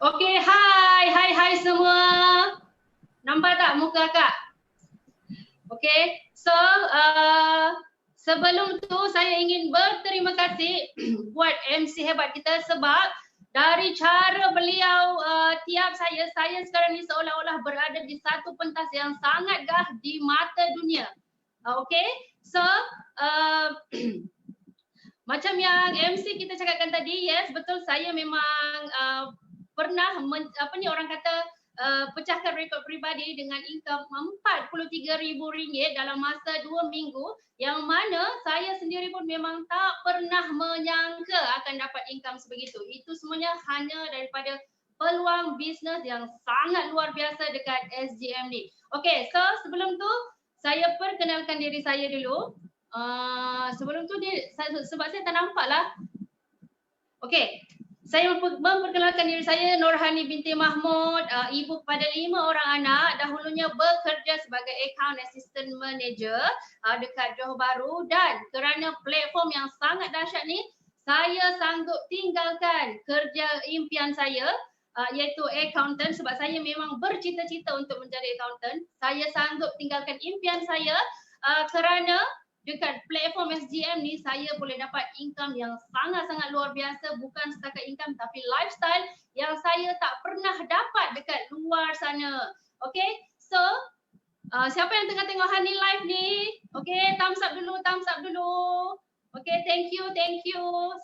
Okey, hai semua. Nampak tak muka Kak? Okey, so sebelum tu saya ingin berterima kasih buat MC hebat kita sebab dari cara beliau tiap saya sekarang ni seolah-olah berada di satu pentas yang sangat gah di mata dunia. Okey, so macam yang MC kita cakapkan tadi, yes betul saya memang pernah orang kata pecahkan rekod peribadi dengan income RM43,000 dalam masa 2 minggu, yang mana saya sendiri pun memang tak pernah menyangka akan dapat income sebegitu. Itu semuanya hanya daripada peluang bisnes yang sangat luar biasa dekat SGM ni. Okey, so sebelum tu saya perkenalkan diri saya dulu. Sebelum tu sebab saya tak nampak lah. Okey, saya memperkenalkan diri saya, Nurhani binti Mahmud, ibu kepada 5 orang anak, dahulunya bekerja sebagai account assistant manager dekat Johor Bahru, dan kerana platform yang sangat dahsyat ni, saya sanggup tinggalkan kerja impian saya iaitu accountant, sebab saya memang bercita-cita untuk menjadi accountant. Saya sanggup tinggalkan impian saya kerana dekat platform SGM ni saya boleh dapat income yang sangat-sangat luar biasa, bukan setakat income tapi lifestyle yang saya tak pernah dapat dekat luar sana. Okay, so siapa yang tengah tengok Hani live ni? Okay, thumbs up dulu. Okay, thank you.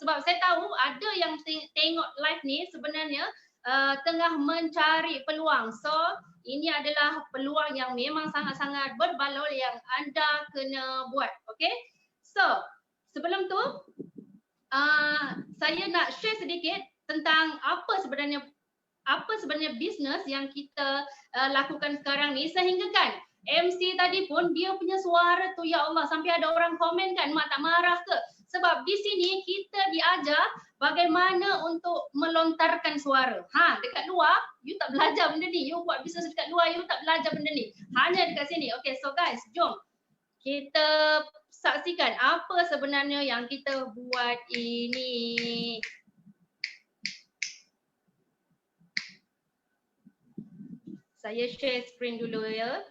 Sebab saya tahu ada yang tengok live ni sebenarnya tengah mencari peluang. So ini adalah peluang yang memang sangat-sangat berbaloi yang anda kena buat. Okay, so sebelum tu saya nak share sedikit tentang apa sebenarnya bisnes yang kita lakukan sekarang ni, sehingga kan MC tadi pun dia punya suara tu, ya Allah, sampai ada orang komen kan, mak tak marah ke? Sebab di sini kita diajar bagaimana untuk melontarkan suara. Dekat luar, you tak belajar benda ni. You buat bisnes dekat luar, you tak belajar benda ni. Hanya dekat sini. Okay, so guys, jom kita saksikan apa sebenarnya yang kita buat ini. Saya share screen dulu ya.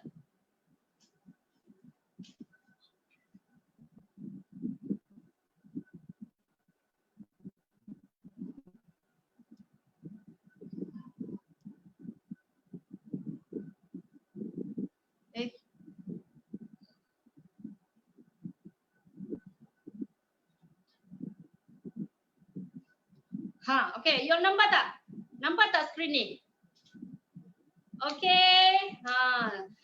Okay, you nampak tak? Nampak tak screen ni? Okay,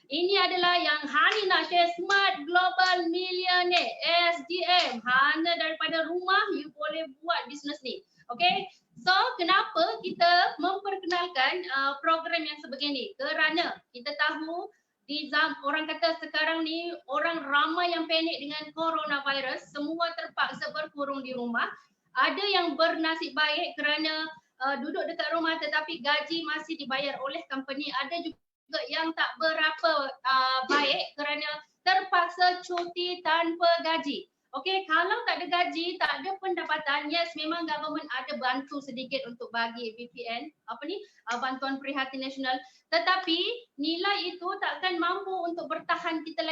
ini adalah yang Hani nak share, Smart Global Millionaire SGM. Hanya daripada rumah you boleh buat bisnes ni. Okay, so kenapa kita memperkenalkan program yang sebegini? Kerana kita tahu di orang kata sekarang ni orang ramai yang panik dengan coronavirus, semua terpaksa berkurung di rumah. Ada yang bernasib baik kerana duduk dekat rumah tetapi gaji masih dibayar oleh company. Ada juga yang tak berapa baik kerana terpaksa cuti tanpa gaji. Okey, kalau tak ada gaji, tak ada pendapatan, yes memang government ada bantu sedikit untuk bagi BPN, bantuan prihatin nasional. Tetapi nilai itu takkan mampu untuk bertahan kita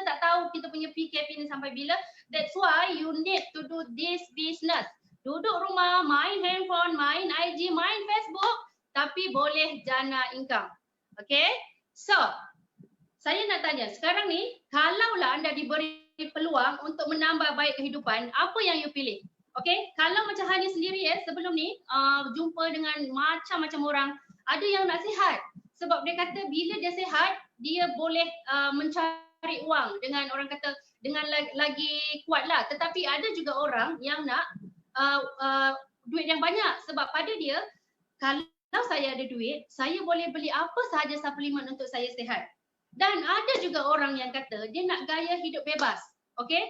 tak tahu kita punya PKP ni sampai bila. That's why you need to do this business. Duduk rumah, main handphone, main IG, main Facebook, tapi boleh jana income. Okay? So, saya nak tanya, sekarang ni, kalaulah anda diberi peluang untuk menambah baik kehidupan, apa yang you pilih? Okay? Kalau macam Hani sendiri sebelum ni, jumpa dengan macam-macam orang, ada yang nak sihat. Sebab dia kata bila dia sihat, dia boleh mencari uang dengan orang kata dengan lagi kuat lah. Tetapi ada juga orang yang nak duit yang banyak, sebab pada dia kalau saya ada duit, saya boleh beli apa sahaja suplemen untuk saya sihat. Dan ada juga orang yang kata dia nak gaya hidup bebas. Okay,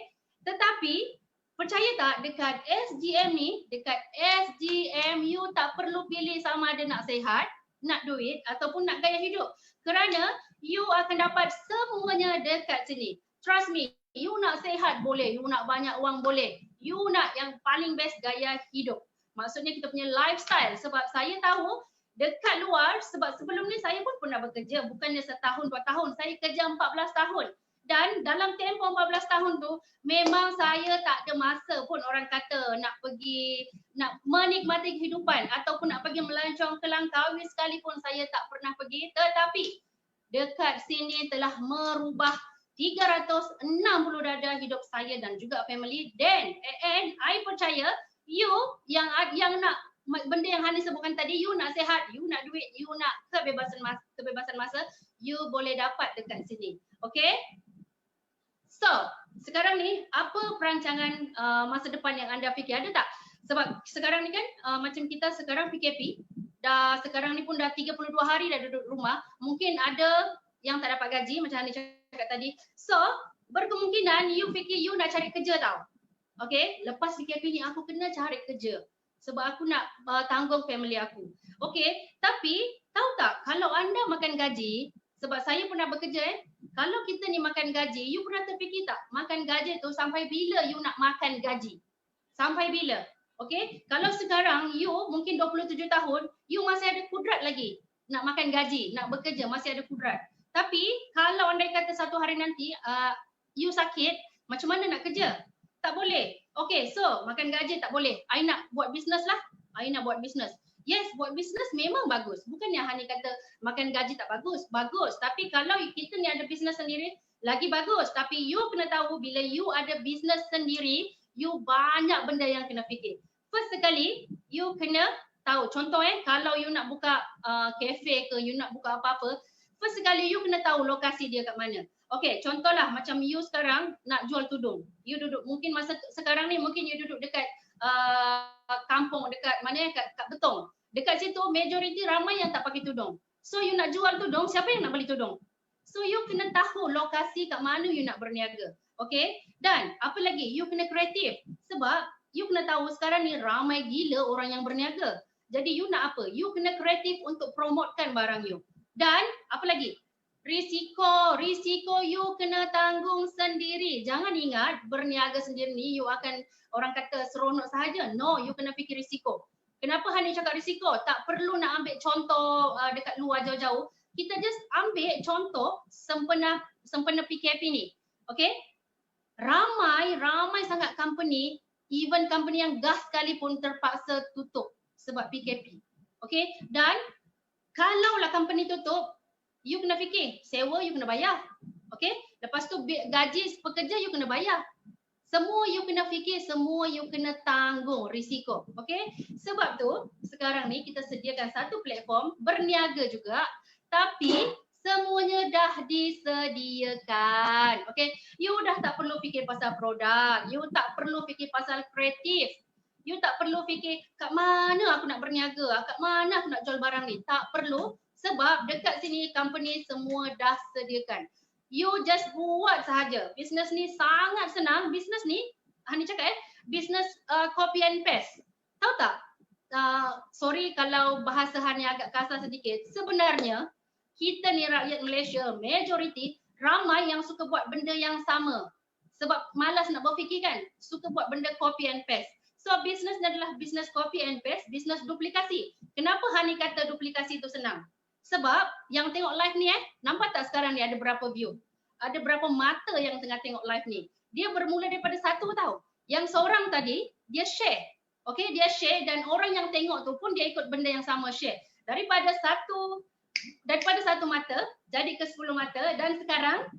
tetapi percaya tak, dekat SGM ni, dekat SGM you tak perlu pilih sama ada nak sihat, nak duit ataupun nak gaya hidup, kerana you akan dapat semuanya dekat sini. Trust me, you nak sihat boleh, you nak banyak uang boleh, you nak yang paling best gaya hidup. Maksudnya kita punya lifestyle. Sebab saya tahu dekat luar, sebab sebelum ni saya pun pernah bekerja, bukannya setahun, 2 tahun, saya kerja 14 tahun. Dan dalam tempoh 14 tahun tu, memang saya tak ada masa pun orang kata nak pergi, nak menikmati kehidupan ataupun nak pergi melancong ke Langkawi sekalipun saya tak pernah pergi. Tetapi dekat sini telah merubah 360 darjah hidup saya dan juga family. Dan I percaya you yang nak benda yang Hani sebutkan tadi, you nak sihat, you nak duit, you nak kebebasan masa, you boleh dapat dekat sini. Okay? So, sekarang ni apa perancangan masa depan yang anda fikir? Ada tak? Sebab sekarang ni kan macam kita sekarang PKP, sekarang ni pun dah 32 hari dah duduk rumah. Mungkin ada yang tak dapat gaji macam Hani cakap tadi. So, berkemungkinan you fikir you nak cari kerja tau. Okay? Lepas PKP ni aku kena cari kerja. Sebab aku nak tanggung family aku. Okay? Tapi, tahu tak kalau anda makan gaji, sebab saya pernah bekerja kalau kita ni makan gaji, you pernah terfikir tak makan gaji tu sampai bila you nak makan gaji? Sampai bila? Okay? Kalau sekarang you mungkin 27 tahun, you masih ada kudrat lagi nak makan gaji, nak bekerja, masih ada kudrat. Tapi kalau andai kata satu hari nanti you sakit, macam mana nak kerja? Tak boleh. Okay, so makan gaji tak boleh. I nak buat bisnes lah. I nak buat bisnes. Yes, buat bisnes memang bagus. Bukannya Hani kata makan gaji tak bagus. Bagus. Tapi kalau kita ni ada bisnes sendiri, lagi bagus. Tapi you kena tahu bila you ada bisnes sendiri, you banyak benda yang kena fikir. First sekali, you kena tahu. Contoh kalau you nak buka cafe ke, you nak buka apa-apa, first sekali you kena tahu lokasi dia kat mana. Okay, contohlah macam you sekarang nak jual tudung. You duduk, mungkin masa sekarang ni mungkin you duduk dekat kampung, dekat mana kat Betong. Dekat situ majoriti ramai yang tak pakai tudung. So you nak jual tudung, siapa yang nak beli tudung? So you kena tahu lokasi kat mana you nak berniaga. Okay? Dan apa lagi? You kena kreatif. Sebab you kena tahu sekarang ni ramai gila orang yang berniaga. Jadi you nak apa? You kena kreatif untuk promotekan barang you. Dan apa lagi? Risiko you kena tanggung sendiri. Jangan ingat berniaga sendiri ni you akan orang kata seronok sahaja. No, you kena fikir risiko. Kenapa Hani cakap risiko? Tak perlu nak ambil contoh dekat luar jauh-jauh. Kita just ambil contoh sempena PKP ni. Okay? Ramai sangat company, even company yang gas sekalipun terpaksa tutup sebab PKP. Okay? Dan kalaulah company tutup, you kena fikir, sewa you kena bayar. Okay? Lepas tu gaji pekerja you kena bayar. Semua you kena fikir, semua you kena tanggung risiko. Okay? Sebab tu, sekarang ni kita sediakan satu platform berniaga juga, tapi semuanya dah disediakan. Okay? You dah tak perlu fikir pasal produk, you tak perlu fikir pasal kreatif. You tak perlu fikir kat mana aku nak berniaga, kat mana aku nak jual barang ni. Tak perlu. Sebab dekat sini company semua dah sediakan. You just buat sahaja. Bisnes ni sangat senang. Bisnes ni, Hani cakap bisnes copy and paste. Tahu tak? Sorry kalau bahasa Hani agak kasar sedikit. Sebenarnya, kita ni rakyat Malaysia, majoriti, ramai yang suka buat benda yang sama. Sebab malas nak berfikir kan? Suka buat benda copy and paste. So, bisnes ni adalah bisnes copy and paste, bisnes duplikasi. Kenapa Hani kata duplikasi itu senang? Sebab yang tengok live ni nampak tak sekarang ni ada berapa view? Ada berapa mata yang tengah tengok live ni? Dia bermula daripada satu tau. Yang seorang tadi, dia share. Okay, dia share dan orang yang tengok tu pun dia ikut benda yang sama share. Daripada satu mata, jadi ke 10 mata dan sekarang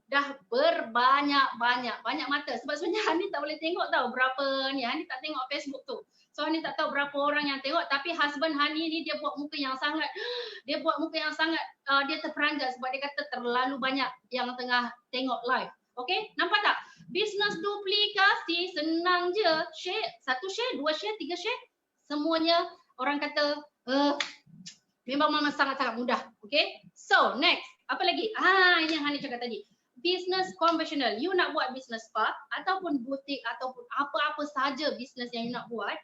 dah banyak mata. Sebab sebenarnya Hani tak boleh tengok tau berapa ni. Hani tak tengok Facebook tu. So Hani tak tahu berapa orang yang tengok, tapi husband Hani ni dia buat muka yang sangat dia terperanjat sebab dia kata terlalu banyak yang tengah tengok live. Okay, nampak tak? Bisnes duplikasi senang je. Share, 1 share, 2 share, 3 share. Semuanya orang kata memang sangat-sangat mudah. Okay, so next. Apa lagi? Ini yang Hani cakap tadi. Bisnes konvensional. You nak buat bisnes spa ataupun butik ataupun apa-apa saja bisnes yang you nak buat.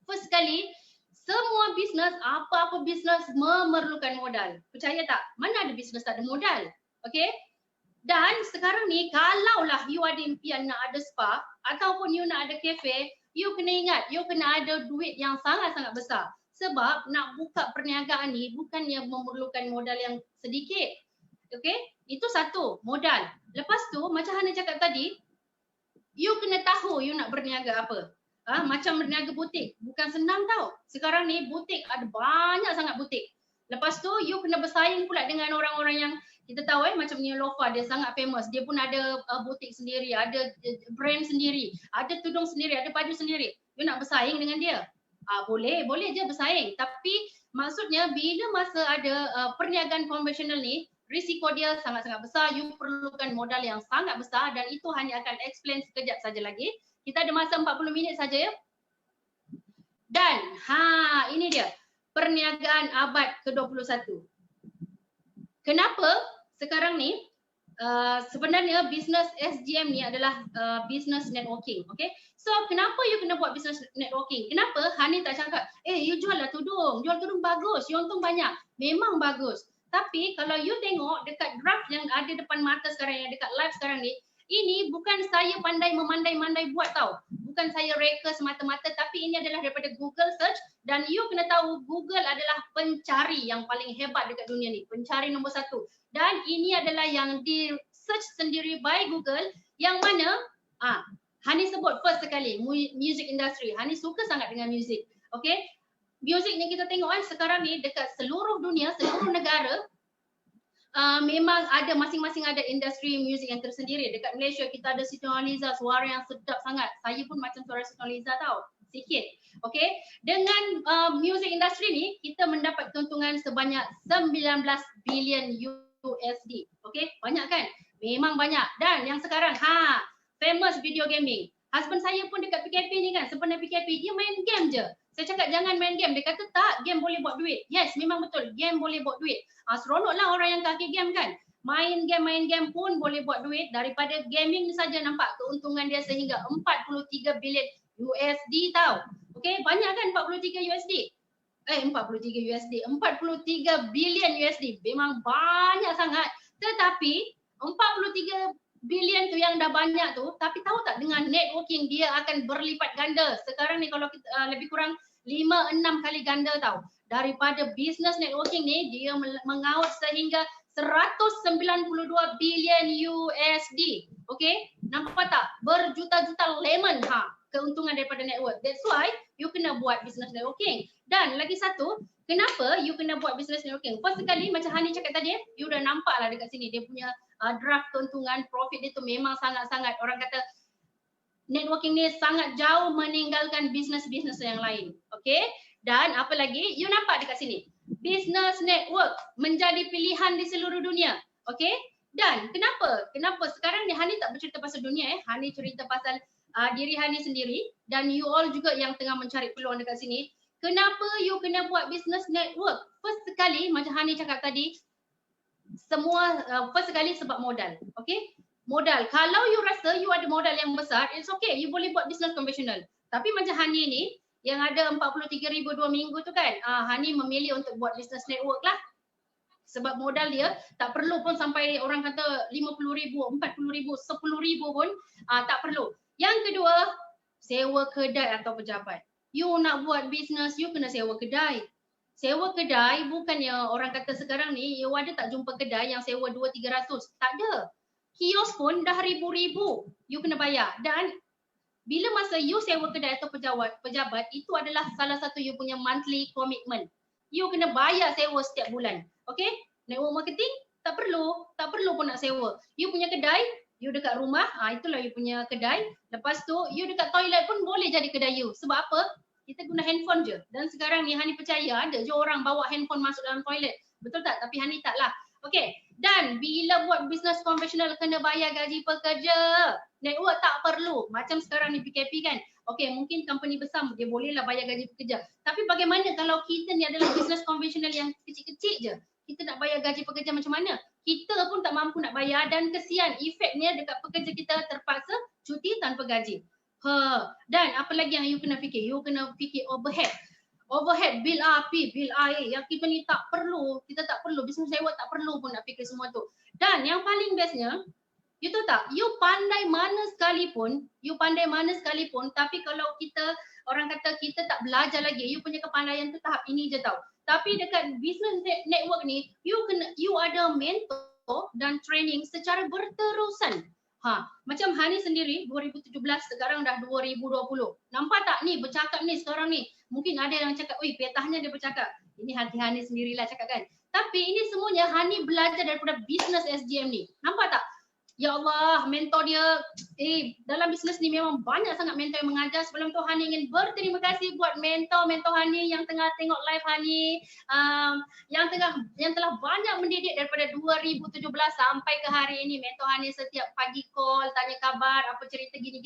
First sekali, semua bisnes, apa-apa bisnes memerlukan modal. Percaya tak? Mana ada bisnes tak ada modal? Okay? Dan sekarang ni, kalaulah you ada impian nak ada spa ataupun you nak ada cafe, you kena ingat, you kena ada duit yang sangat-sangat besar. Sebab nak buka perniagaan ni bukannya memerlukan modal yang sedikit. Okay, itu satu, modal. Lepas tu macam Hana cakap tadi, you kena tahu you nak berniaga apa. Macam berniaga butik, bukan senang tau. Sekarang ni butik ada banyak sangat butik. Lepas tu you kena bersaing pula dengan orang-orang yang kita tahu macam Neolofa, dia sangat famous. Dia pun ada butik sendiri, ada brand sendiri, ada tudung sendiri, ada baju sendiri. You nak bersaing dengan dia? Boleh je bersaing. Tapi maksudnya bila masa ada perniagaan konvensional ni, risiko dia sangat-sangat besar. You perlukan modal yang sangat besar dan itu hanya akan explain sekejap saja lagi. Kita ada masa 40 minit saja ya. Dan ini dia perniagaan abad ke-21. Kenapa sekarang ni sebenarnya bisnes SGM ni adalah bisnes networking, okay? So kenapa you kena buat bisnes networking? Kenapa Hani tak cakap, you jual lah tudung, jual tudung bagus, you untung banyak. Memang bagus. Tapi kalau you tengok dekat draft yang ada depan mata sekarang, yang dekat live sekarang ni, ini bukan saya pandai memandai-mandai buat tau. Bukan saya reka semata-mata, tapi ini adalah daripada Google search. Dan you kena tahu Google adalah pencari yang paling hebat dekat dunia ni. Pencari nombor 1. Dan ini adalah yang di search sendiri by Google. Yang mana, Hani sebut first sekali, music industry. Hani suka sangat dengan music. Okay? Music ni kita tengok sekarang ni dekat seluruh dunia, seluruh negara, memang ada masing-masing ada industri muzik yang tersendiri. Dekat Malaysia kita ada Siti Nurhaliza, suara yang sedap sangat. Saya pun macam suara Siti Nurhaliza tau, sikit. Okay, dengan muzik industri ni kita mendapat keuntungan sebanyak 19 bilion USD. Okay, banyak kan? Memang banyak. Dan yang sekarang famous video gaming. Husband saya pun dekat PKP ni kan, sebenarnya PKP dia main game je. Saya cakap jangan main game. Dia kata tak, game boleh buat duit. Yes, memang betul. Game boleh buat duit. Seronoklah orang yang kaki game kan. Main game pun boleh buat duit. Daripada gaming ni saja nampak keuntungan dia sehingga 43 bilion USD tau. Okay, banyak kan 43 USD? 43 USD. 43 bilion USD. Memang banyak sangat. Tetapi 43 bilion tu yang dah banyak tu, tapi tahu tak dengan networking dia akan berlipat ganda. Sekarang ni kalau kita lebih kurang 5-6 kali ganda tau. Daripada business networking ni dia mengaut sehingga 192 bilion USD. Okay, nampak tak? Berjuta-juta lemon keuntungan daripada network. That's why you kena buat business networking. Dan lagi satu, kenapa you kena buat business networking? First sekali macam Hani cakap tadi, you dah nampak lah dekat sini dia punya draft keuntungan, profit dia tu memang sangat-sangat, orang kata networking ni sangat jauh meninggalkan bisnes-bisnes yang lain. Okay, dan apa lagi, you nampak dekat sini, business network menjadi pilihan di seluruh dunia. Okay, dan kenapa sekarang ni Hani tak bercerita pasal dunia Hani cerita pasal diri Hani sendiri dan you all juga yang tengah mencari peluang dekat sini. Kenapa you kena buat business network? First sekali macam Hani cakap tadi, semua first sekali sebab modal. Okay, modal. Kalau you rasa you ada modal yang besar, it's okay, you boleh buat business konvensional. Tapi macam Hani ni yang ada 43,000 2 minggu tu kan, Hani memilih untuk buat business network lah. Sebab modal dia tak perlu pun sampai orang kata 50,000, 40,000, 10,000 pun tak perlu. Yang kedua, sewa kedai atau pejabat. You nak buat bisnes, you kena sewa kedai. Sewa kedai bukannya orang kata sekarang ni, you ada tak jumpa kedai yang sewa 200-300? Tak ada. Kios pun dah ribu-ribu. You kena bayar. Dan bila masa you sewa kedai atau pejabat, itu adalah salah satu you punya monthly commitment. You kena bayar sewa setiap bulan. Okay? Network marketing, tak perlu pun nak sewa. You punya kedai, you dekat rumah, itulah you punya kedai. Lepas tu, you dekat toilet pun boleh jadi kedai you. Sebab apa? Kita guna handphone je. Dan sekarang ni Hani percaya ada je orang bawa handphone masuk dalam toilet. Betul tak? Tapi Hani tak lah. Okay. Dan bila buat bisnes konvensional kena bayar gaji pekerja. Network tak perlu. Macam sekarang ni PKP kan. Okay, mungkin company besar dia bolehlah bayar gaji pekerja. Tapi bagaimana kalau kita ni adalah bisnes konvensional yang kecil-kecil je? Kita nak bayar gaji pekerja macam mana? Kita pun tak mampu nak bayar dan kesian efeknya dekat pekerja kita terpaksa cuti tanpa gaji. Dan apa lagi yang you kena fikir? You kena fikir overhead. Overhead, bil api, bil air. Yang kita ni tak perlu, kita tak perlu. Bisnes sewa tak perlu pun nak fikir semua tu. Dan yang paling bestnya, you tahu tak? You pandai mana sekalipun, tapi kalau kita orang kata kita tak belajar lagi, you punya kepandaian tu tahap ini je tau. Tapi dekat business network ni, you ada mentor dan training secara berterusan. Macam Hani sendiri 2017 sekarang dah 2020. Nampak tak ni bercakap ni sekarang ni. Mungkin ada yang cakap, "Oi, petahnya dia bercakap." Ini hati Hani sendirilah cakap kan. Tapi ini semuanya Hani belajar daripada business SGM ni. Nampak tak? Ya Allah, mentor dia, dalam bisnes ni memang banyak sangat mentor yang mengajar. Sebelum tu Hani ingin berterima kasih buat mentor-mentor Hani yang tengah tengok live Hani, yang telah banyak mendidik daripada 2017 sampai ke hari ini. Mentor Hani setiap pagi call, tanya khabar, apa cerita gini.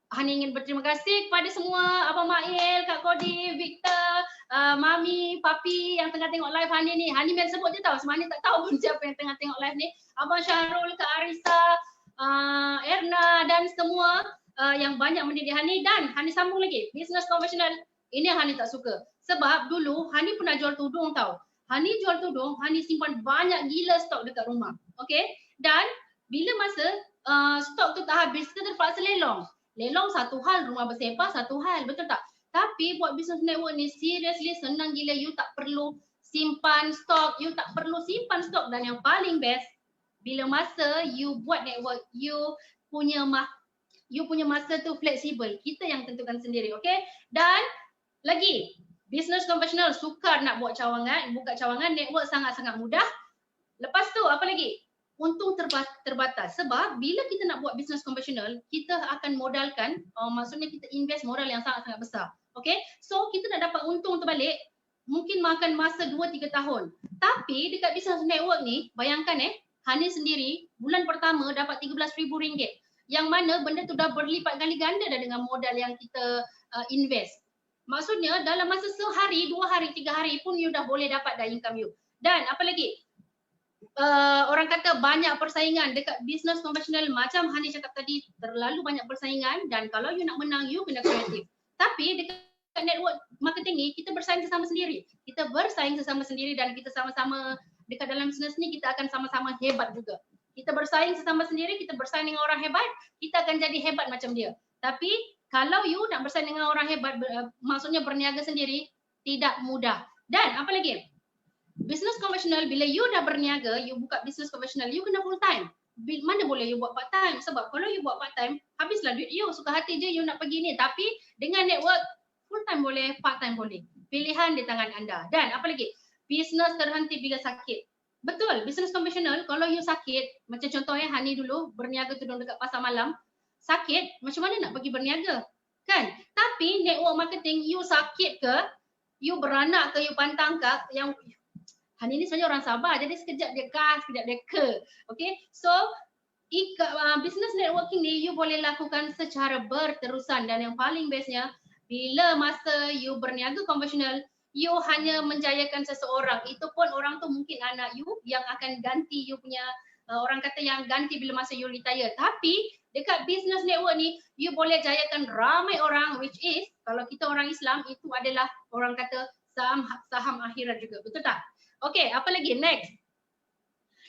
Hani ingin berterima kasih kepada semua, Abang Mail, Kak Kodi, Victor, Mami, Papi yang tengah tengok live Hani ni. Hani main sebut je tau, sebenarnya tak tahu pun siapa yang tengah tengok live ni. Abang Syahrul, Kak Arisa, Erna dan semua yang banyak mendidik Hani. Dan Hani sambung lagi, business konvensional, ini yang Hani tak suka. Sebab dulu Hani pernah jual tudung tau. Hani jual tudung, Hani simpan banyak gila stok dekat rumah. Okay? Dan bila masa stok tu tak habis, kita terpaksa lelong. Lelong satu hal, rumah bersepah satu hal, betul tak? Tapi buat business network ni seriously senang gila. You tak perlu simpan stok, you tak perlu simpan stok. Dan yang paling best, bila masa you buat network, you punya masa tu fleksibel. Kita yang tentukan sendiri, okay? Dan lagi, business konvensional sukar nak buat cawangan, buka cawangan, network sangat-sangat mudah. Lepas tu apa lagi? Untung terbatas. Sebab bila kita nak buat bisnes konvensional, kita akan modalkan, maksudnya kita invest modal yang sangat-sangat besar. Okay? So kita nak dapat untung terbalik, mungkin makan masa 2-3 tahun. Tapi dekat bisnes network ni, bayangkan Hani sendiri bulan pertama dapat RM13,000. Yang mana benda tu dah berlipat kali ganda dah dengan modal yang kita invest. Maksudnya dalam masa sehari, 2 hari, 3 hari pun you dah boleh dapat dah income you. Dan apa lagi? Orang kata banyak persaingan dekat bisnes konvensional, macam Hani cakap tadi, terlalu banyak persaingan. Dan kalau you nak menang, you kena kreatif. Tapi dekat network marketing ni, kita bersaing sesama sendiri. Kita bersaing sesama sendiri dan kita sama-sama dekat dalam bisnes ni, kita akan sama-sama hebat juga. Kita bersaing sesama sendiri, kita bersaing dengan orang hebat, kita akan jadi hebat macam dia. Tapi kalau you nak bersaing dengan orang hebat, maksudnya berniaga sendiri, tidak mudah. Dan apa lagi? Bisnes konvensional, bila you dah berniaga, you buka bisnes konvensional, you kena full time. Mana boleh you buat part time? Sebab kalau you buat part time, habislah duit you. Suka hati je you nak pergi ni. Tapi dengan network, full time boleh, part time boleh. Pilihan di tangan anda. Dan apa lagi? Bisnes terhenti bila sakit. Betul, bisnes konvensional, kalau you sakit, macam contohnya Hani dulu berniaga tudung dekat pasar malam, sakit, macam mana nak pergi berniaga? Kan? Tapi network marketing, you sakit ke, you beranak ke, you pantang ke, yang Hani ni sebenarnya orang sabar, jadi sekejap dia kas, sekejap dia ke. Okay, so business networking ni you boleh lakukan secara berterusan. Dan yang paling bestnya, bila masa you berniaga konvensional, you hanya menjayakan seseorang. Itu pun orang tu mungkin anak you yang akan ganti you punya, orang kata yang ganti bila masa you retire. Tapi dekat business network ni, you boleh jayakan ramai orang, which is, kalau kita orang Islam, itu adalah orang kata saham akhirat juga. Betul tak? Okey, apa lagi? Next.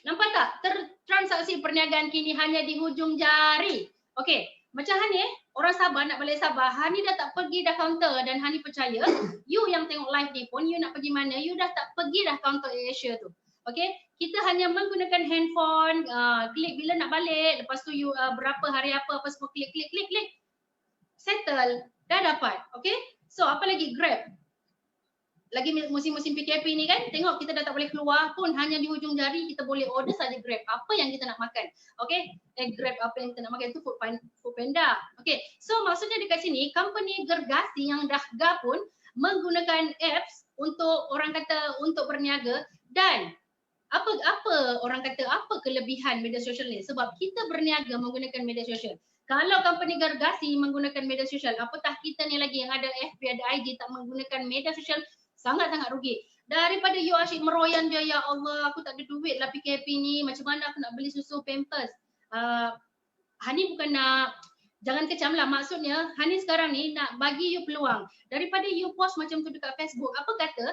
Nampak tak? Transaksi perniagaan kini hanya di hujung jari. Okey, macam Hani, orang Sabah nak balik Sabah, Hani dah tak pergi dah counter. Dan Hani percaya, you yang tengok live ni pun, you nak pergi mana, you dah tak pergi dah counter Asia tu. Okey, kita hanya menggunakan handphone, klik bila nak balik, lepas tu you berapa hari apa semua, klik, settle, dah dapat. Okey, so apa lagi? Grab. Lagi musim-musim PKP ni kan, tengok kita dah tak boleh keluar pun, hanya di hujung jari kita boleh order saja Grab. Apa yang kita nak makan? Okay, Grab apa yang kita nak makan itu Foodpanda. Okay, so maksudnya dekat sini, company gergasi yang dah pun menggunakan apps untuk orang kata untuk berniaga. Dan apa orang kata, apa kelebihan media sosial ni? Sebab kita berniaga menggunakan media sosial. Kalau company gergasi menggunakan media sosial, apatah kita ni lagi yang ada FB, ada IG tak menggunakan media sosial, sangat-sangat rugi. Daripada you asyik meroyan dia, ya Allah aku tak ada duit lah PKP ni, macam mana aku nak beli susu Pampers. Hani bukan nak, jangan kecam lah, maksudnya Hani sekarang ni nak bagi you peluang. Daripada you post macam tu dekat Facebook, apa kata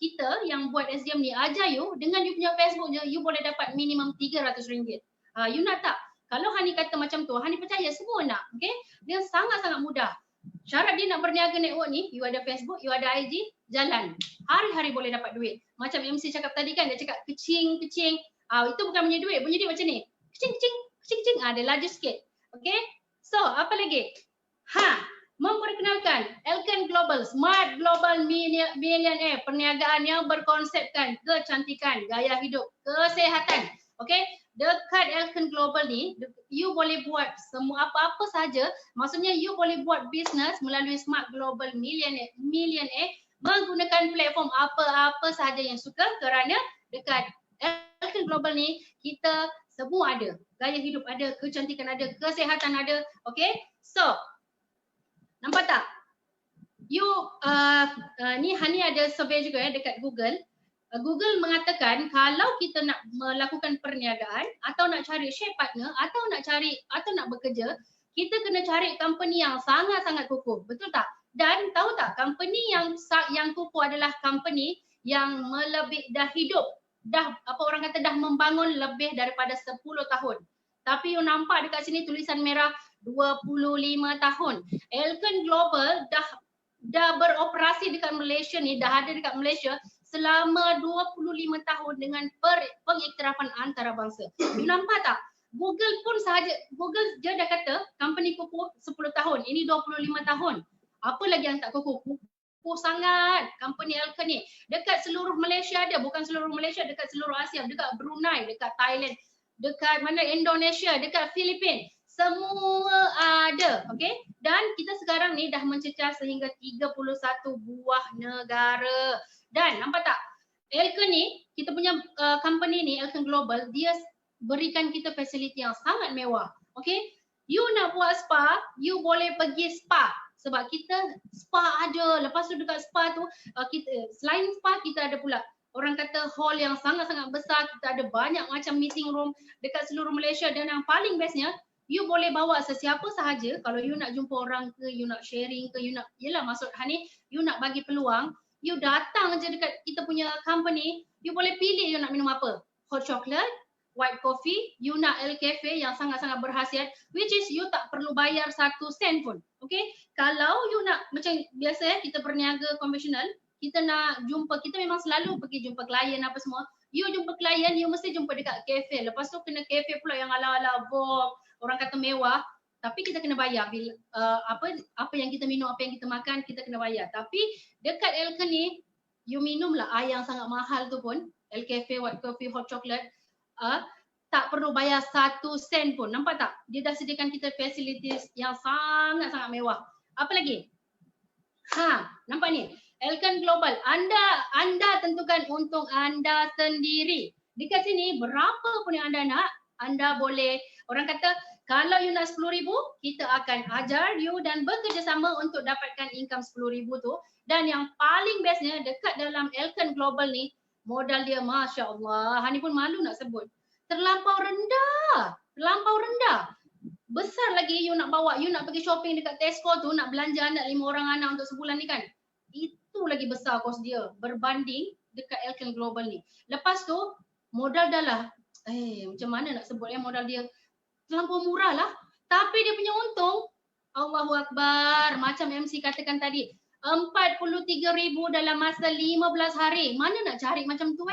kita yang buat SDM ni ajar you, dengan you punya Facebook je, you boleh dapat minimum RM300. You nak tak? Kalau Hani kata macam tu, Hani percaya semua nak. Okay? Dia sangat-sangat mudah. Syarat dia nak berniaga network ni, you ada Facebook, you ada IG, jalan. Hari-hari boleh dapat duit. Macam MC cakap tadi kan, dia cakap kecing-kecing. Itu bukan punya duit macam ni. Kecing-kecing, dia laju sikit. Okay, so apa lagi? Memperkenalkan Elkan Global, Smart Global Millionaire, perniagaan yang berkonsepkan kecantikan, gaya hidup, kesehatan. Okay, dekat Elkan Global ni, you boleh buat semua apa-apa saja. Maksudnya you boleh buat bisnes melalui Smart Global Millionaire menggunakan platform apa-apa saja yang suka, kerana dekat Elkan Global ni kita semua ada. Gaya hidup ada, kecantikan ada, kesehatan ada. Okay, so nampak tak? You ni ada survey juga dekat Google. Google mengatakan kalau kita nak melakukan perniagaan atau nak cari share partner atau nak bekerja, kita kena cari company yang sangat-sangat kukuh. Betul tak? Dan tahu tak, company yang kukuh adalah company yang dah hidup, dah membangun lebih daripada 10 tahun. Tapi you nampak dekat sini tulisan merah 25 tahun. Elkan Global dah beroperasi dekat Malaysia ni, dah ada dekat Malaysia selama 25 tahun dengan pengiktirafan antarabangsa. You nampak tak? Google je dah kata company kukuh 10 tahun. Ini 25 tahun. Apa lagi yang tak kukuh? Kukuh sangat company Elkan ni. Dekat seluruh Malaysia ada, bukan seluruh Malaysia, dekat seluruh Asia, dekat Brunei, dekat Thailand, dekat Indonesia, dekat Filipina. Semua ada, okay? Dan kita sekarang ni dah mencecah sehingga 31 buah negara. Dan nampak tak? Elkan ni, kita punya company ni, Elkan Global, dia berikan kita fasiliti yang sangat mewah. Okay? You nak buat spa, you boleh pergi spa. Sebab kita spa ada. Lepas tu dekat spa tu, selain spa kita ada pula, orang kata hall yang sangat-sangat besar. Kita ada banyak macam meeting room dekat seluruh Malaysia. Dan yang paling bestnya, you boleh bawa sesiapa sahaja. Kalau you nak jumpa orang ke, you nak sharing ke, maksud Hani, you nak bagi peluang, you datang je dekat kita punya company, you boleh pilih you nak minum apa. Hot chocolate, white coffee, you nak El Cafe yang sangat-sangat berkhasiat, which is you tak perlu bayar 1 sen pun. Okay, kalau you nak, macam biasa kita berniaga konvensional, kita nak jumpa, kita memang selalu pergi jumpa klien apa semua. You jumpa klien, you mesti jumpa dekat cafe. Lepas tu kena cafe pula yang ala-ala Vogue, orang kata mewah, tapi kita kena bayar. Bila apa yang kita minum, apa yang kita makan, kita kena bayar. Tapi dekat Elkan ni, you minumlah air yang sangat mahal tu pun, El Cafe, white coffee, hot chocolate, tak perlu bayar 1 sen pun. Nampak tak? Dia dah sediakan kita facilities yang sangat-sangat mewah. Apa lagi? Nampak ni? Elkan Global, anda tentukan untung anda sendiri. Dekat sini berapa pun yang anda nak, anda boleh, orang kata kalau you nak 10,000, kita akan ajar you dan bekerjasama untuk dapatkan income 10,000 tu. Dan yang paling bestnya dekat dalam Elkan Global ni, modal dia Masya Allah, Hani pun malu nak sebut, terlampau rendah. Besar lagi you nak bawa, you nak pergi shopping dekat Tesco tu, nak belanja anak 5 orang anak untuk sebulan ni kan. Itu lagi besar kos dia berbanding dekat Elkan Global ni. Lepas tu modal dah lah, macam mana nak sebut modal dia terlampau murah lah. Tapi dia punya untung, Allahu Akbar, macam MC katakan tadi, 43,000 dalam masa 15 hari. Mana nak cari macam tu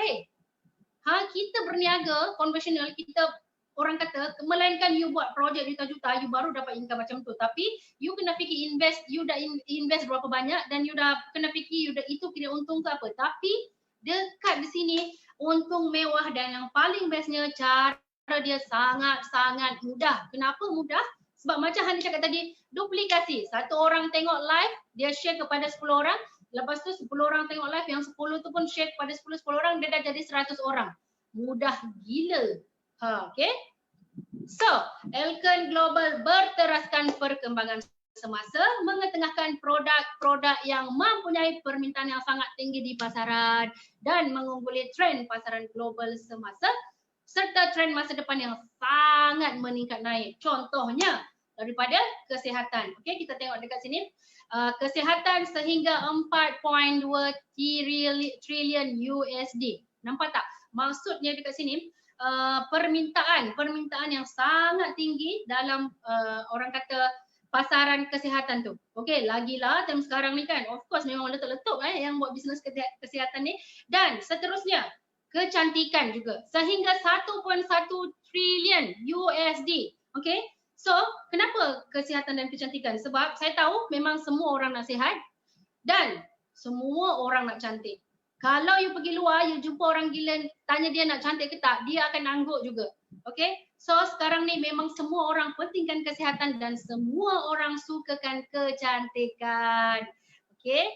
kita berniaga konvensional, kita orang kata, melainkan you buat projek juta-juta, you baru dapat income macam tu. Tapi you kena fikir invest, you dah invest berapa banyak dan you dah kena fikir itu kira untung ke apa. Tapi dekat di sini untung mewah dan yang paling bestnya cara dia sangat-sangat mudah. Kenapa mudah? Sebab macam Hani cakap tadi, duplikasi. 1 orang tengok live, dia share kepada 10 orang. Lepas tu 10 orang tengok live, yang 10 tu pun share kepada 10 orang, dia dah jadi 100 orang. Mudah gila. Okay. So, Elkan Global berteraskan perkembangan semasa, mengetengahkan produk-produk yang mempunyai permintaan yang sangat tinggi di pasaran dan mengungguli trend pasaran global semasa serta trend masa depan yang sangat meningkat naik. Contohnya daripada kesihatan. Okey, kita tengok dekat sini. Kesihatan sehingga 4.2 trilion USD. Nampak tak? Maksudnya dekat sini permintaan yang sangat tinggi dalam orang kata pasaran kesihatan tu. Okey, lagilah time sekarang ni kan. Of course memang letup-letup yang buat bisnes kesihatan ni. Dan seterusnya, kecantikan juga. Sehingga 1.1 triliun USD. Okey. So, kenapa kesihatan dan kecantikan? Sebab saya tahu memang semua orang nak sihat dan semua orang nak cantik. Kalau you pergi luar, you jumpa orang gila, tanya dia nak cantik ke tak, dia akan angguk juga. Okay? So sekarang ni memang semua orang pentingkan kesihatan dan semua orang sukakan kecantikan. Okay?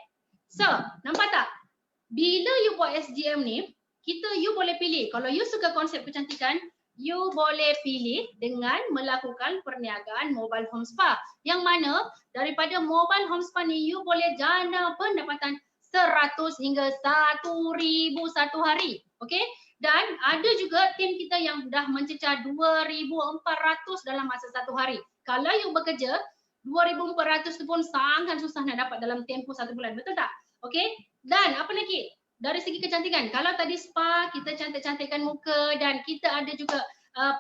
So, nampak tak? Bila you buat SGM ni, you boleh pilih. Kalau you suka konsep kecantikan, you boleh pilih dengan melakukan perniagaan mobile home spa. Yang mana daripada mobile home spa ni, you boleh jana pendapatan 100 hingga 1,000 satu hari. Okay? Dan ada juga tim kita yang dah mencecah 2,400 dalam masa satu hari. Kalau you bekerja, 2,400 tu pun sangat susah nak dapat dalam tempoh satu bulan. Betul tak? Okay? Dan apa lagi? Dari segi kecantikan, kalau tadi spa, kita cantik-cantikkan muka dan kita ada juga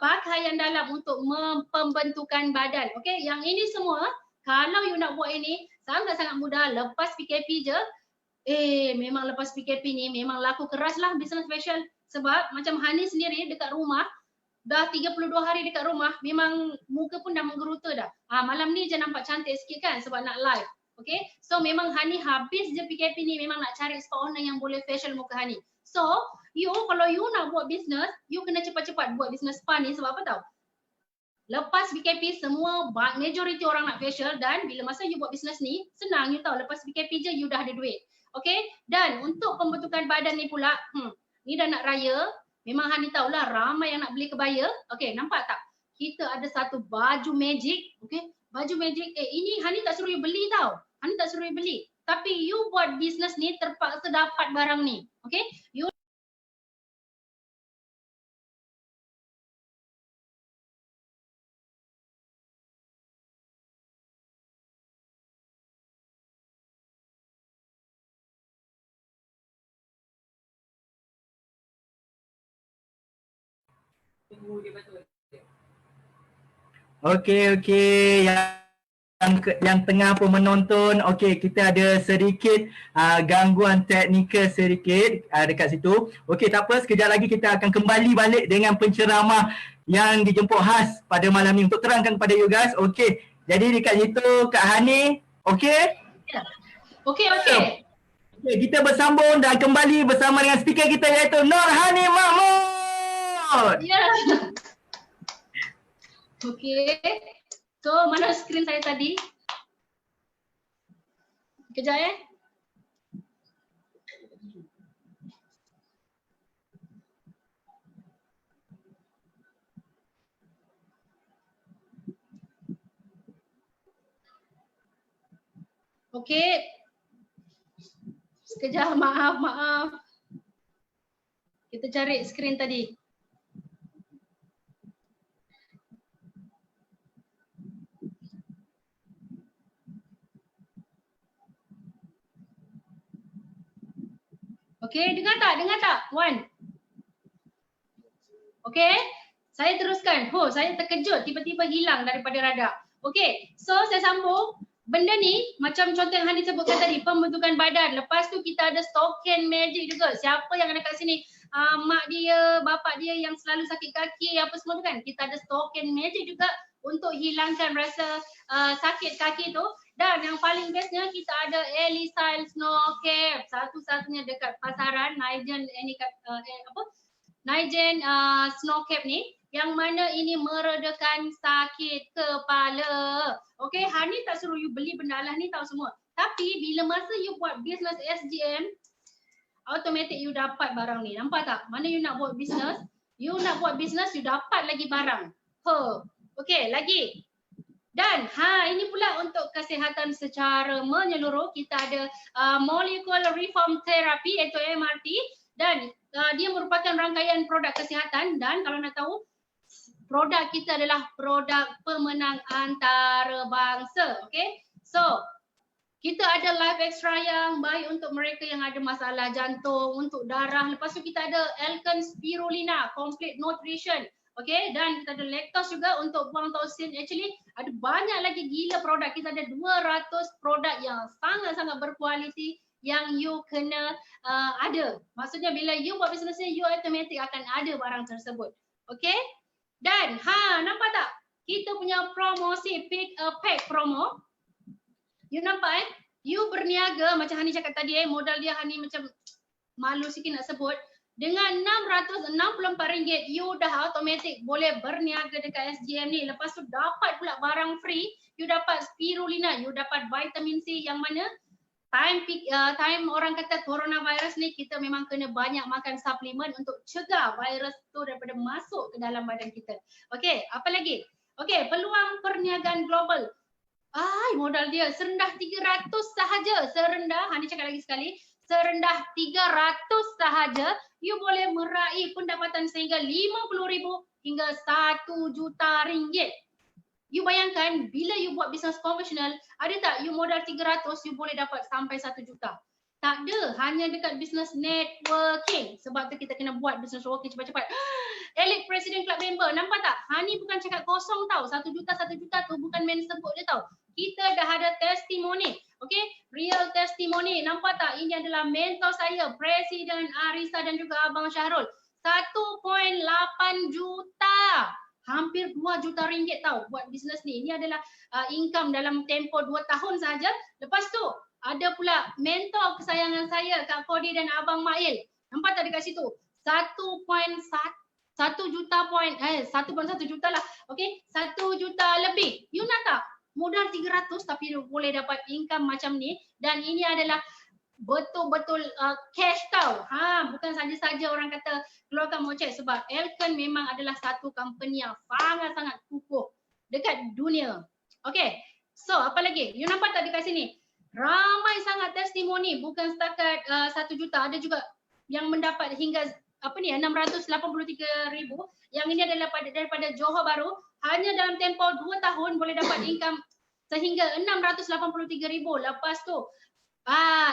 pakaian dalam untuk pembentukan badan. Okay? Yang ini semua, kalau you nak buat ini, sangat-sangat mudah. Lepas PKP je, memang lepas PKP ni memang laku keras lah business facial. Sebab macam Hani sendiri dekat rumah, dah 32 hari dekat rumah, memang muka pun dah menggeruta dah. Malam ni je nampak cantik sikit kan sebab nak live. Okay, so memang Hani habis je PKP ni memang nak cari spa owner yang boleh facial muka Hani. So, kalau you nak buat business, you kena cepat-cepat buat business spa ni sebab apa tau? Lepas PKP semua majoriti orang nak facial dan bila masa you buat business ni, senang you tahu lepas PKP je you dah ada duit. Okay, dan untuk pembentukan badan ni pula, ni dah nak raya, memang Hani tahulah ramai yang nak beli kebaya. Okay, nampak tak? Kita ada satu baju magic, okay? Baju magic, ini Hani tak suruh you beli tau. Hani tak suruh you beli. Tapi you buat bisnes ni terpaksa dapat barang ni. Okay? You Okey, yang tengah pun menonton, okey, kita ada sedikit gangguan teknikal sedikit dekat situ. Okey, tak apa, sekejap lagi kita akan kembali balik dengan penceramah yang dijemput khas pada malam ni untuk terangkan kepada you guys. Okey, jadi dekat situ Kak Hani, okey? Okey. Okey, kita bersambung dan kembali bersama dengan speaker kita iaitu Nurhani Mahmud. Ya. Okey. So, mana skrin saya tadi? Kejap Okey. Sekejap, maaf. Kita cari skrin tadi. Okey, dengar tak? Wan. Okey, saya teruskan. Saya terkejut tiba-tiba hilang daripada radar. Okey, so saya sambung. Benda ni macam contoh yang Hani sebutkan tadi, pembentukan badan. Lepas tu kita ada token magic juga. Siapa yang ada kat sini? Mak dia, bapak dia yang selalu sakit kaki apa semua tu kan. Kita ada token magic juga untuk hilangkan rasa sakit kaki tu. Dan yang paling bestnya kita ada Elisile Snow Cap. Satu-satunya dekat pasaran Nigen Snow Cap ni. Yang mana ini meredakan sakit kepala. Okay, Hani tak suruh you beli benda lah ni tahu semua. Tapi bila masa you buat business SGM, automatic you dapat barang ni. Nampak tak? Mana you nak buat business, you dapat lagi barang. Okay, lagi. Dan ini pula untuk kesihatan secara menyeluruh. Kita ada Molecular Reform Therapy iaitu MRT. Dan dia merupakan rangkaian produk kesihatan. Dan kalau nak tahu, produk kita adalah produk pemenang antarabangsa. Okay, so kita ada Life Extra yang baik untuk mereka yang ada masalah jantung, untuk darah. Lepas tu kita ada Alkan Spirulina, Complete Nutrition. Okay, dan kita ada lactose juga untuk buang toxin. Actually, ada banyak lagi gila produk. Kita ada 200 produk yang sangat-sangat berkualiti yang you kena ada. Maksudnya bila you buat bisnes ni, you automatic akan ada barang tersebut. Okay? Dan, nampak tak? Kita punya promosi pick a pack promo. You nampak You berniaga macam Hani cakap tadi modal dia Hani macam malu sikit nak sebut. Dengan RM664, you dah automatic boleh berniaga dekat SGM ni. Lepas tu dapat pula barang free. You dapat spirulina, you dapat vitamin C yang mana time orang kata coronavirus ni kita memang kena banyak makan suplemen untuk cegah virus tu daripada masuk ke dalam badan kita. Okey, apa lagi? Okey, peluang perniagaan global. Modal dia serendah 300 sahaja. Serendah, Hani cakap lagi sekali, serendah 300 sahaja, you boleh meraih pendapatan sehingga RM50,000 hingga RM1 juta. You bayangkan bila you buat bisnes konvensional, ada tak you modal 300, you boleh dapat sampai 1 juta? Tak ada, hanya dekat bisnes networking. Sebab tu kita kena buat bisnes networking cepat-cepat. Elite President Club member, nampak tak? Hani bukan cakap kosong tau. 1 juta tu bukan main sebut je tau. Kita dah ada testimoni. Okay, real testimoni. Nampak tak? Ini adalah mentor saya, Presiden Arisa dan juga Abang Syahrul. 1.8 juta. Hampir 2 juta ringgit tau buat bisnes ni. Ini adalah income dalam tempoh 2 tahun saja. Lepas tu, ada pula mentor kesayangan saya, Kak Kodi dan Abang Mail. Nampak tak dekat situ? 1.1 juta lah. Okay, 1 juta lebih. You nak tak? Modal 300 tapi you boleh dapat income macam ni. Dan ini adalah betul-betul cash tau. Bukan saja-saja orang kata keluarkan mocek, sebab Elkon memang adalah satu company yang sangat-sangat kukuh dekat dunia. Okay, so apa lagi? You nampak tak dekat sini? Ramai sangat testimoni, bukan setakat 1 juta, ada juga yang mendapat hingga 683,000. Yang ini adalah daripada Johor Bahru. Hanya dalam tempoh 2 tahun boleh dapat income sehingga 683,000. Lepas tu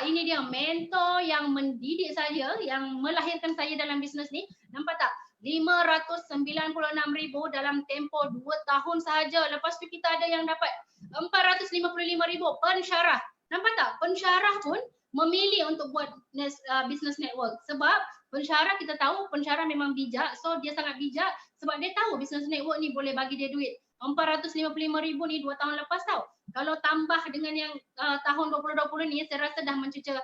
ini dia mentor yang mendidik saya, yang melahirkan saya dalam bisnes ni. Nampak tak? 596,000 dalam tempoh 2 tahun sahaja. Lepas tu kita ada yang dapat 455,000 pensyarah. Nampak tak? Pensyarah pun memilih untuk buat business network. Sebab pensyarah, kita tahu pensyarah memang bijak. So dia sangat bijak sebab dia tahu business network ni boleh bagi dia duit. 455,000 ni 2 tahun lepas tau. Kalau tambah dengan yang tahun 2020 ni, saya rasa dah mencecah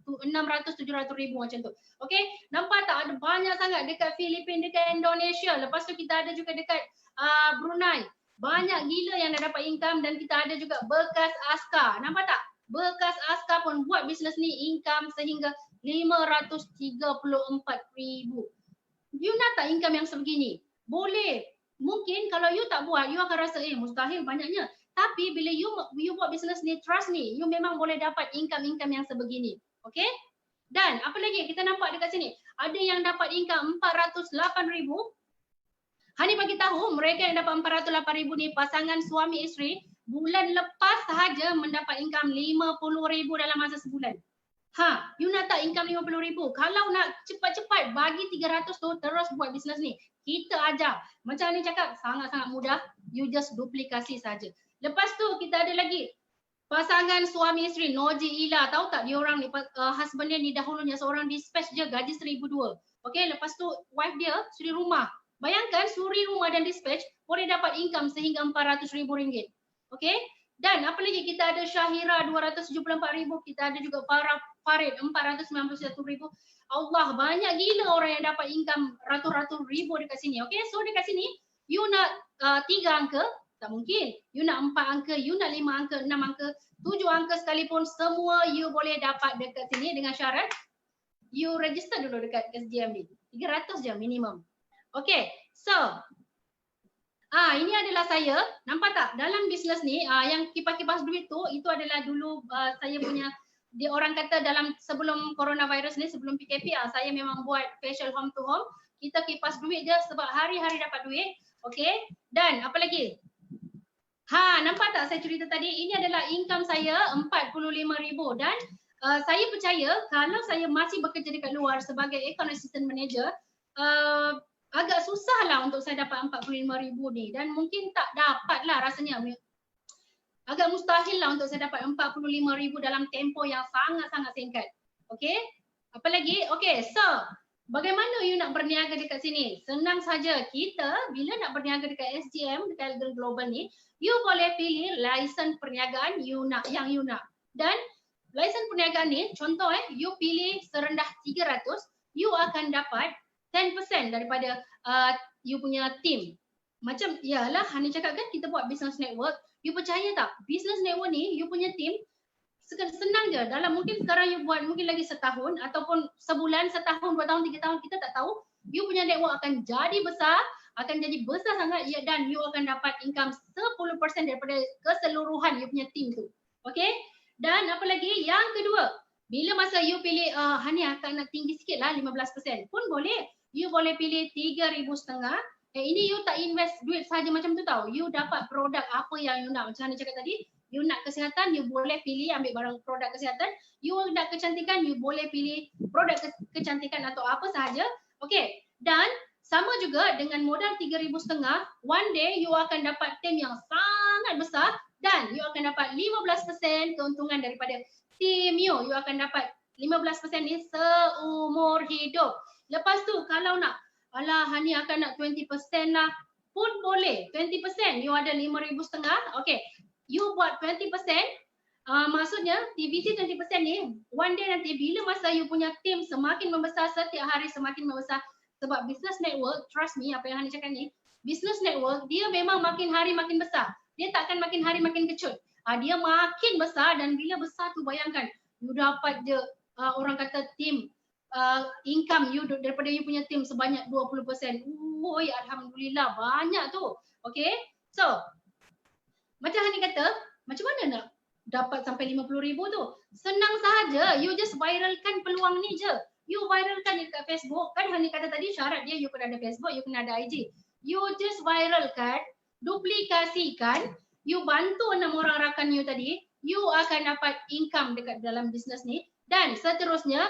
600-700,000 macam tu. Okay, nampak tak? Ada banyak sangat dekat Filipina, dekat Indonesia. Lepas tu kita ada juga dekat Brunei. Banyak gila yang dah dapat income. Dan kita ada juga bekas askar. Nampak tak? Bekas askar pun buat bisnes ni income sehingga 534,000. You nak tak income yang sebegini? Boleh. Mungkin kalau you tak buat, you akan rasa mustahil banyaknya. Tapi bila you buat bisnes ni, trust ni, you memang boleh dapat income-income yang sebegini. Okay? Dan apa lagi kita nampak dekat sini? Ada yang dapat income 408,000. Hani bagi tahu mereka yang dapat 408,000 ni pasangan suami isteri, bulan lepas sahaja mendapat income 50,000 dalam masa sebulan. You nak tak income 50,000? Kalau nak cepat-cepat bagi 300 tu, terus buat bisnes ni. Kita ajar. Macam ni cakap, sangat-sangat mudah. You just duplikasi saja. Lepas tu kita ada lagi pasangan suami isteri, Noji Ila. Tahu tak dia orang ni, husband dia ni dahulunya seorang dispatch je gaji 1,200. Okay, lepas tu wife dia suri rumah. Bayangkan suri rumah dan dispatch boleh dapat income sehingga RM400,000. Okay. Dan apa lagi, kita ada Syahira 274,000, kita ada juga Farid 491,000. Allah, banyak gila orang yang dapat income ratus-ratus ribu dekat sini. Okay, so dekat sini you nak 3 angka, tak mungkin. You nak 4 angka, you nak 5 angka, 6 angka, 7 angka sekalipun, semua you boleh dapat dekat sini dengan syarat you register dulu dekat SGM ni. 300 je minimum. Okay, so ini adalah saya. Nampak tak? Dalam bisnes ni, yang kipas-kipas duit tu, itu adalah dulu saya punya, dia orang kata dalam sebelum coronavirus ni, sebelum PKP, saya memang buat facial home to home. Kita kipas duit je sebab hari-hari dapat duit. Okay. Dan apa lagi? Nampak tak saya cerita tadi? Ini adalah income saya 45,000. Dan saya percaya kalau saya masih bekerja dekat luar sebagai account assistant manager, agak susah lah untuk saya dapat 45,000 ni dan mungkin tak dapat lah rasanya. Agak mustahil lah untuk saya dapat 45,000 dalam tempoh yang sangat-sangat singkat. Okay? Apa lagi? Okay, so bagaimana you nak berniaga dekat sini? Senang saja. Kita bila nak berniaga dekat SGM, dekat Elder Global ni, you boleh pilih lisen perniagaan yang you nak. Dan lisen perniagaan ni, contoh you pilih serendah 300, you akan dapat 10% daripada you punya team. Macam, yalah Hani cakap kan kita buat business network. You percaya tak? Business network ni, you punya team senang je. Dalam mungkin sekarang you buat mungkin lagi setahun ataupun sebulan, setahun, 2 tahun, 3 tahun, kita tak tahu. You punya network akan jadi besar, sangat dan you akan dapat income 10% daripada keseluruhan you punya team tu. Okay? Dan apa lagi? Yang kedua, bila masa you pilih Hani akan nak tinggi sikit lah 15% pun boleh. You boleh pilih 3,500. Ini you tak invest duit saja macam tu tau. You dapat produk apa yang you nak. Macam Hani cakap tadi, you nak kesihatan, you boleh pilih ambil barang produk kesihatan. You nak kecantikan, you boleh pilih produk kecantikan atau apa sahaja. Okay. Dan sama juga dengan modal 3,500, one day you akan dapat team yang sangat besar dan you akan dapat 15% keuntungan daripada team you. You akan dapat 15% ni seumur hidup. Lepas tu kalau nak, alah Hani akan nak 20% lah pun boleh. 20% you ada 5,500. Okay, you buat 20%. Maksudnya TVC 20% ni one day nanti bila masa you punya team semakin membesar, setiap hari semakin membesar. Sebab business network, trust me apa yang Hani cakap ni, business network dia memang makin hari makin besar. Dia takkan makin hari makin kecut. Dia makin besar dan bila besar tu bayangkan you dapat je orang kata team income you daripada you punya team sebanyak 20%. Oi, alhamdulillah banyak tu. Okay, so macam Hani kata, macam mana nak dapat sampai 50,000 tu? Senang sahaja, you just viralkan peluang ni je. You viralkan dekat Facebook. Kan Hani kata tadi syarat dia you kena ada Facebook, you kena ada IG. You just viralkan, duplikasikan, you bantu 6 orang rakan you tadi, you akan dapat income dekat dalam bisnes ni. Dan seterusnya,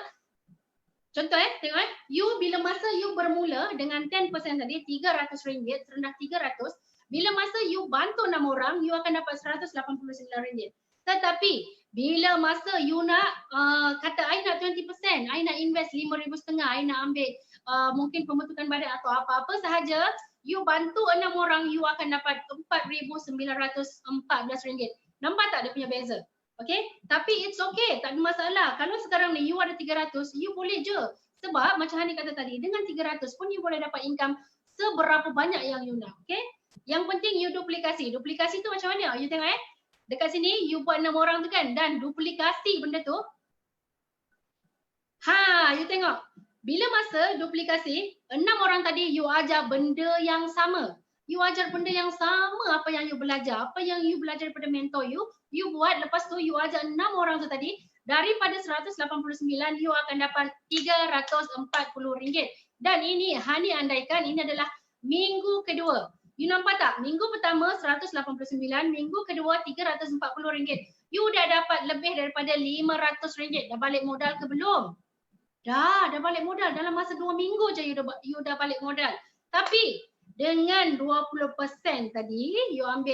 contoh tengok you bila masa you bermula dengan 10% tadi RM300, serendah 300, bila masa you bantu 6 orang, you akan dapat RM189. Tetapi bila masa you nak kata I nak 20%, I nak invest RM5,500, I nak ambil mungkin pembentukan badan atau apa-apa sahaja, you bantu 6 orang, you akan dapat RM4,914. Nampak tak dia punya beza? Okay, tapi it's okay, tak ada masalah. Kalau sekarang ni you ada 300, you boleh je. Sebab macam Hani kata tadi, dengan 300 pun you boleh dapat income seberapa banyak yang you nak. Okay, yang penting you duplikasi. Duplikasi tu macam mana? You tengok dekat sini you buat 6 orang tu kan, dan duplikasi benda tu. You tengok. Bila masa duplikasi, 6 orang tadi you ajar benda yang sama. You ajar benda yang sama apa yang you belajar. Apa yang you belajar daripada mentor you buat. Lepas tu you ajar 6 orang tu tadi. Daripada 189 you akan dapat RM340. Dan ini Hani andaikan ini adalah minggu kedua. You nampak tak? Minggu pertama 189, minggu kedua RM340. You dah dapat lebih daripada RM500. Dah balik modal ke belum? Dah balik modal. Dalam masa 2 minggu je you dah balik modal. Tapi dengan 20% tadi, you ambil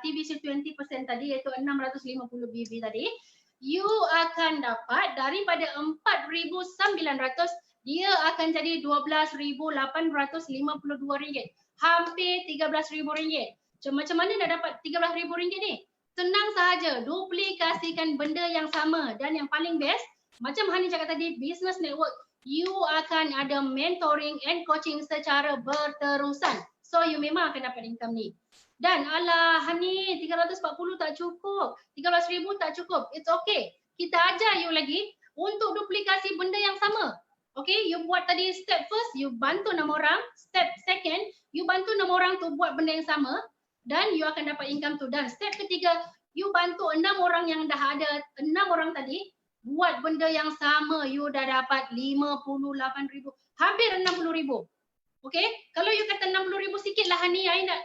TVC 20% tadi iaitu 650 BB tadi, you akan dapat daripada 4,900 dia akan jadi RM12,852. Hampir RM13,000. Macam mana nak dapat RM13,000 ni? Senang sahaja, duplikasikan benda yang sama. Dan yang paling best, macam Hani cakap tadi, business network, you akan ada mentoring and coaching secara berterusan. So you memang akan dapat income ni. Dan alah Hani 340 tak cukup, 13,000 tak cukup. It's okay. Kita ajar you lagi untuk duplikasi benda yang sama. Okay, you buat tadi step first, you bantu 6 orang. Step second, you bantu 6 orang tu buat benda yang sama dan you akan dapat income tu. Dan step ketiga, you bantu 6 orang yang dah ada, 6 orang tadi buat benda yang sama, you dah dapat 58,000, hampir 60,000. Okay, kalau you kata 60,000 sikit lah Hani, I nak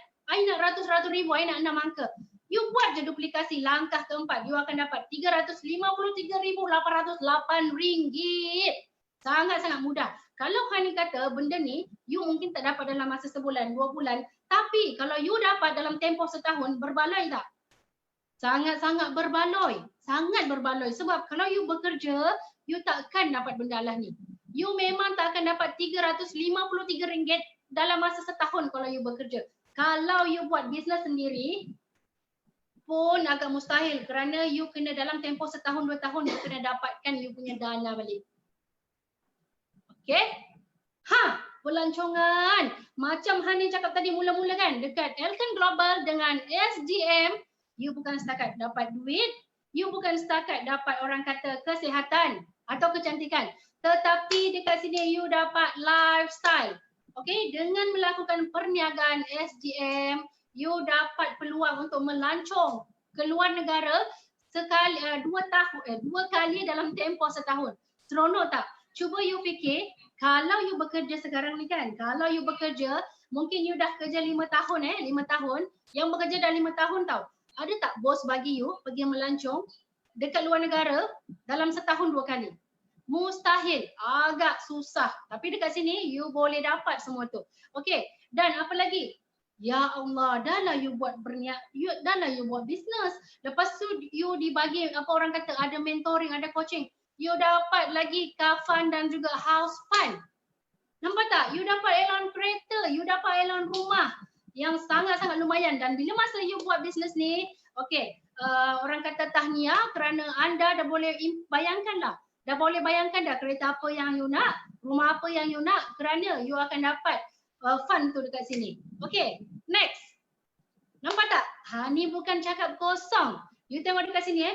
ratus-ratus ribu, I nak 6 angka. You buat je duplikasi langkah keempat, you akan dapat RM353,808. Sangat-sangat mudah. Kalau Hani kata benda ni you mungkin tak dapat dalam masa sebulan, 2 bulan, tapi kalau you dapat dalam tempoh setahun, berbaloi tak? Sangat-sangat berbaloi. Sangat berbaloi. Sebab kalau you bekerja, you takkan dapat benda lah ni. You memang tak akan dapat RM353 dalam masa setahun kalau you bekerja. Kalau you buat bisnes sendiri pun agak mustahil kerana you kena dalam tempoh setahun 2 tahun you kena dapatkan you punya dana balik. Okay? Pelancongan. Macam Hani cakap tadi mula-mula kan, dekat Elkan Global dengan SGM, you bukan setakat dapat duit, you bukan setakat dapat orang kata kesihatan atau kecantikan, tetapi dekat sini you dapat lifestyle. Okay, dengan melakukan perniagaan SGM, you dapat peluang untuk melancong ke luar negara sekali 2 kali dalam tempoh setahun. Seronok tak? Cuba you fikir, kalau you bekerja sekarang ni kan, kalau you bekerja, mungkin you dah kerja 5 tahun 5 tahun, yang bekerja dah 5 tahun tau. Ada tak bos bagi you pergi melancong dekat luar negara dalam setahun 2 kali? Mustahil, agak susah. Tapi dekat sini you boleh dapat semua tu. Okey, dan apa lagi? Ya Allah, dah lah you buat dah lah you buat bisnes. Lepas tu you dibagi apa orang kata ada mentoring, ada coaching. You dapat lagi car fund dan juga house fund. Nampak tak? You dapat allowance kereta, you dapat allowance rumah yang sangat-sangat lumayan. Dan bila masa you buat bisnes ni, okey, orang kata tahniah kerana anda dah boleh bayangkan lah. Dah boleh bayangkan dah kereta apa yang you nak, rumah apa yang you nak kerana you akan dapat fund tu dekat sini. Okey, next. Nampak tak? Ni bukan cakap kosong. You tengok dekat sini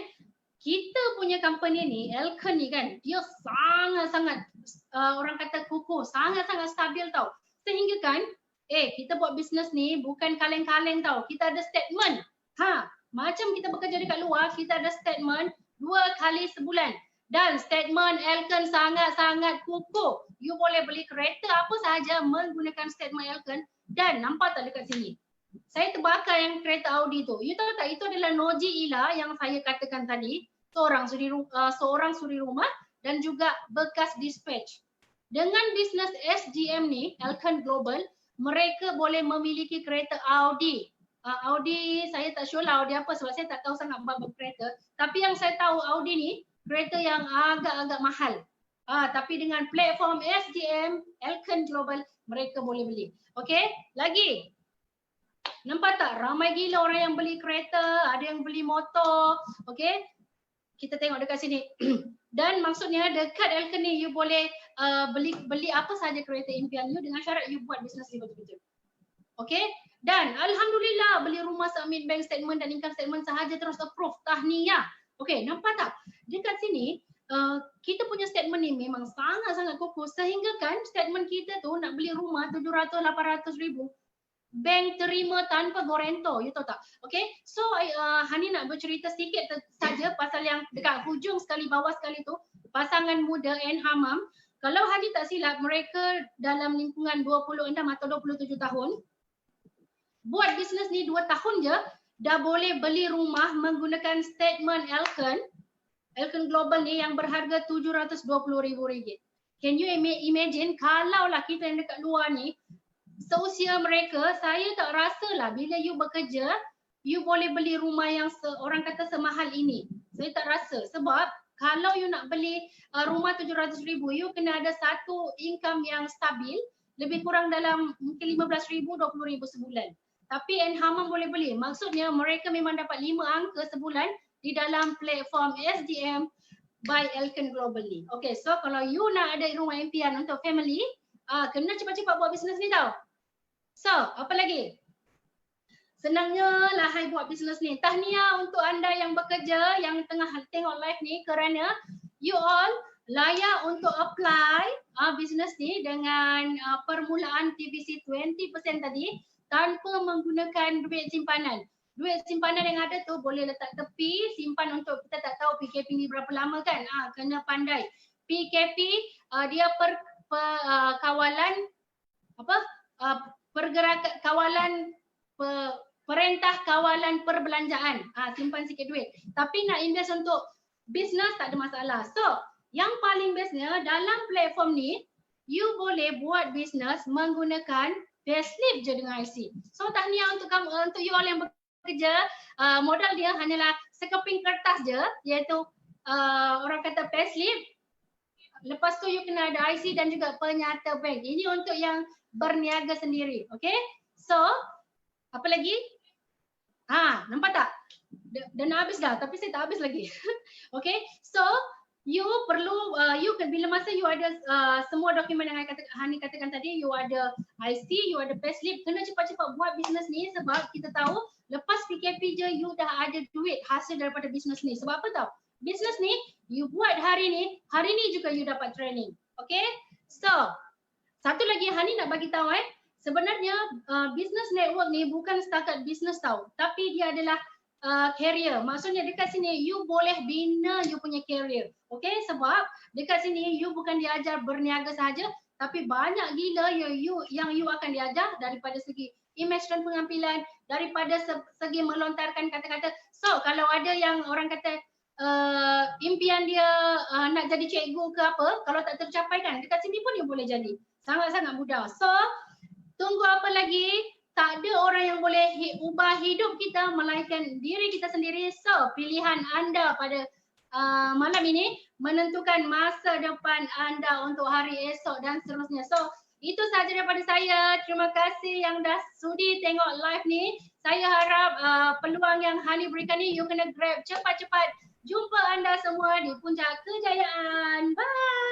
kita punya company ni, Elkan ni kan, dia sangat-sangat orang kata kukuh, sangat-sangat stabil tau. Sehingga kan, kita buat bisnes ni bukan kaleng-kaleng tau. Kita ada statement. Macam kita bekerja dekat luar, kita ada statement 2 kali sebulan. Dan statement Elkan sangat-sangat kukuh. You boleh beli kereta apa sahaja menggunakan statement Elkan. Dan nampak tak dekat sini? Saya terbakar yang kereta Audi tu. You tahu tak, itu adalah Noji Ila yang saya katakan tadi. Seorang suri rumah dan juga bekas dispatch. Dengan bisnes SGM ni, Elkan Global, mereka boleh memiliki kereta Audi. Audi, saya tak sure lah Audi apa sebab saya tak tahu sangat bab kereta. Tapi yang saya tahu Audi ni, kereta yang agak-agak mahal. Tapi dengan platform SGM, Elkan Global, mereka boleh beli. Okey, lagi. Nampak tak? Ramai gila orang yang beli kereta, ada yang beli motor. Okey, kita tengok dekat sini. Dan maksudnya dekat Elkan ni, you boleh beli apa sahaja kereta impian you dengan syarat you buat bisnes ni betul-betul. Okey, dan Alhamdulillah beli rumah submit bank statement dan income statement sahaja terus approve. Tahniah. Okey, nampak tak? Dekat sini, kita punya statement ni memang sangat-sangat kukuh sehingga kan statement kita tu nak beli rumah 700-800 ribu. Bank terima tanpa gorento, you tahu tak? Okay, so Hani nak bercerita sedikit saja pasal yang dekat hujung sekali, bawah sekali tu, pasangan muda and Hamam. Kalau Hani tak silap, mereka dalam lingkungan 26 atau 27 tahun. Buat bisnes ni 2 tahun je, dah boleh beli rumah menggunakan statement Elkan Global ni yang berharga RM720,000. Can you imagine kalau lah kita yang dekat luar ni, seusia mereka, saya tak rasa lah bila you bekerja, you boleh beli rumah yang orang kata semahal ini. Saya tak rasa sebab kalau you nak beli rumah 700,000, you kena ada satu income yang stabil, lebih kurang dalam mungkin 15,000, 20,000 sebulan. Tapi Hamam boleh beli. Maksudnya mereka memang dapat 5 angka sebulan di dalam platform SGM by Elkan Global ni. Okay, so kalau you nak ada rumah impian untuk family, kena cepat-cepat buat bisnes ni tau. So, apa lagi? Senangnya lah hai buat bisnes ni. Tahniah untuk anda yang bekerja, yang tengah tengok live ni kerana you all layak untuk apply bisnes ni dengan permulaan TVC 20% tadi tanpa menggunakan duit simpanan. Duit simpanan yang ada tu boleh letak tepi, simpan untuk kita tak tahu PKP ni berapa lama kan. Kena pandai. PKP dia kawalan pergerakan kawalan perintah kawalan perbelanjaan. Simpan sikit duit. Tapi nak invest untuk bisnes tak ada masalah. So, yang paling bestnya dalam platform ni, you boleh buat bisnes menggunakan payslip je dengan IC. So tahniah untuk kamu, untuk you all yang bekerja, modal dia hanyalah sekeping kertas je, iaitu orang kata payslip. Lepas tu you kena ada IC dan juga penyata bank. Ini untuk yang berniaga sendiri. Okay. So, apa lagi? Nampak tak? Dah nak habis dah, tapi saya tak habis lagi. Okay. So, you perlu, bila masa you ada semua dokumen yang Hani katakan tadi, you ada IC, you ada payslip, kena cepat-cepat buat bisnes ni sebab kita tahu lepas PKP je you dah ada duit hasil daripada bisnes ni. Sebab apa tau? Bisnes ni you buat hari ni juga you dapat training. Okay? So, satu lagi Hani nak bagi tahu sebenarnya business network ni bukan setakat bisnes tau, tapi dia adalah career. Maksudnya dekat sini you boleh bina you punya career. Okay? Sebab dekat sini you bukan diajar berniaga saja, tapi banyak gila yang you akan diajar daripada segi image dan pengampilan, daripada segi melontarkan kata-kata. So, kalau ada yang orang kata impian dia nak jadi cikgu ke apa, kalau tak tercapai kan, dekat sini pun dia boleh jadi. Sangat-sangat mudah. So, tunggu apa lagi? Tak ada orang yang boleh ubah hidup kita melainkan diri kita sendiri. So, pilihan anda pada malam ini menentukan masa depan anda untuk hari esok dan seterusnya. So, itu sahaja daripada saya. Terima kasih yang dah sudi tengok live ni. Saya harap peluang yang Hani berikan ni you kena grab cepat-cepat. Jumpa anda semua di puncak kejayaan. Bye.